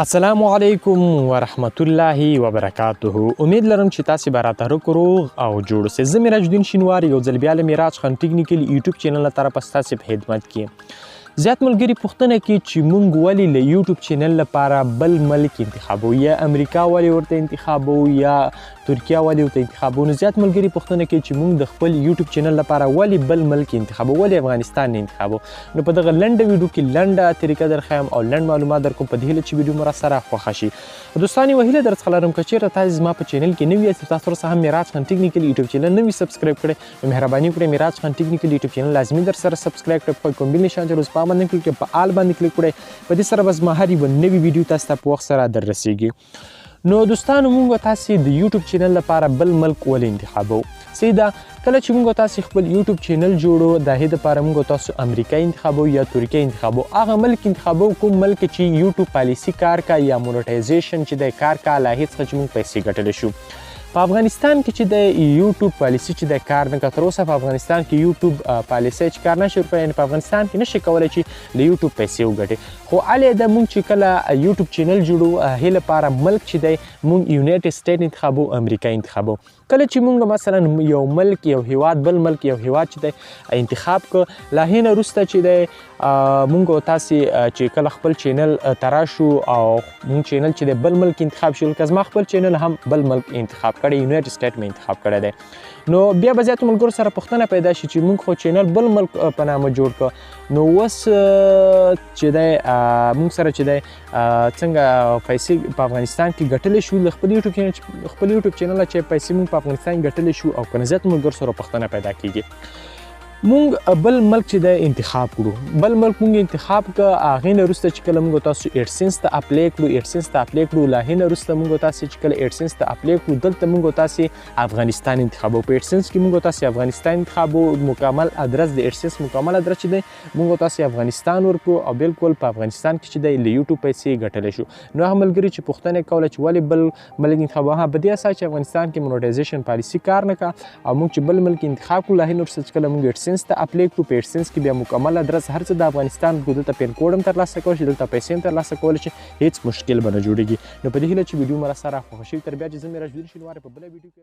السلام علیکم ورحمت الله وبرکاته. امید لرم چې تاسو به راته روغ او جوړ اوسئ. زه میراج الدین شینواری یو ځل بیا له میراج خان ټیکنیکل یوټیوب چینل له طرفه ستاسو په خدمت کې. زیات ملګري پوښتنه کوي چې موږ ولې له یوټیوب چینل لپاره بل ملک انتخابو، یا امریکا ولې ورته انتخابو یا ترکیه ولې ورته انتخابو. نو زیات ملګري پوښتنه کوي چې موږ د خپل یوټیوب چینل لپاره ولې بل ملک انتخابو، ولې افغانستان نه انتخابو. نو په دغه لنډه ویډیو کې لنډه طریقه درښیم او لنډ معلومات درکوم، په دې هیله چې ویډیو مو راسره خوښه شي. دوستان یوه هیله درڅخه لرم که چیرته تاسو زما په چینل کې نوي یاست، تاسو ورسره هم میراج خان ټیکنیکل یوټیوب چینل نوي سبسکرایب کړئ، نو مهرباني وکړئ میراج خان ټیکنیکل یوټیوب چینل لازمي درسره سبسکرایب کړئ. په کوم بل نشان چې روز په باندې کلیک کړئ، په آل باندې کلیک کړئ. په دې سره به زما هر یوه نوي ویډیو تاسو ته په وخت سره در رسیږي. نو دوستانو موږ تاسو د یوټیوب چینل لپاره بل ملک ولې انتخابو. سیده کله چې موږ تاسو خپل یوټیوب چینل جوړو، د هغې دپاره موږ تاسو امریکا انتخابو یا ترکیه انتخابو. هغه ملک انتخابو کوم ملک چې یوټیوب پالیسي کار کا یا مونټایزیشن چې دی کار کا، له هغې څخه چې موږ پیسې ګټلی شو. په افغانستان کې چې د یوټیوب پالیسي چې د کار نه کوي، تر اوسه په افغانستان کې یوټیوب پالیسي چې کار نشي ورکولی، یعنې په افغانستان کې نشي کولی چې له یوټیوب پیسې وګټي. خو علیحده موږ چې کله یوټیوب چینل جوړو، هغې لپاره ملک چې دی موږ یونایټډ سټیټ انتخابو، امریکا انتخابو. کله چې موږ مثلا یو ملک، یو هیواد، بل ملک یو هیواد چې دی انتخاب کړ، له هغې نه وروسته چې دی موږ تاسې چې کله خپل چینل ته راشو او موږ چینل چې دی بل ملک انتخاب شو، لکه زما خپل چینل هم بل ملک انتخاب کړی، یونایټډ سټیټ مې انتخاب کړی دی. نو بیا به زیاتو ملګرو سره پوښتنه پیدا شي چې موږ خو چینل بل ملک په نامه جوړ کړ، نو اوس چې دی موږ سره چې دی څنګه پیسې په افغانستان کې ګټلی شو، له خپل یوټیوب چینل چې پیسې موږ په افغانستان ګټلی شو، او که نه زیاتو ملګرو سره پوښتنه پیدا کېږي. موږ بل ملک چې دی انتخاب کړو، بل ملک موږ انتخاب کړ، هغې نه وروسته چې کله موږ تاسو ایډسنس ته اپلای کړو، له هغې نه وروسته موږ تاسې چې کله ایډسنس ته اپلای کړو، دلته موږ تاسې افغانستان انتخابو. په ایډسنس کې موږ تاسې افغانستان انتخابو. مکمل ادرس د ایډسنس مکمل ادرس چې دی موږ تاسې افغانستان ورکړو، او بالکل په افغانستان کې چې دی له یوټیوب پیسې ګټلی شو. نو هغه ملګري چې پوښتنه یې کوله چې ولې بل ملک انتخابو، په دې اساس چې افغانستان کې مونټایزیشن پالیسي کار نه کوه، او موږ چې بل ملک انتخاب کړو، له هغې نه وروسته چې کله موږ ایډسنس ته اپلای کړو، په ایډسنس کې بیا مکمل ادرس هر څه د افغانستان کو، دلته پین کوډ هم ترلاسه کولی شي، دلته پیسې هم ترلاسه کولی شي، هېڅ مشکل به نه جوړېږي. نو په دې هیله چې ویډیو مو راسره خوښه شوي، تر بیا چې زه میراج الدین شینواری په بله ویډیو کې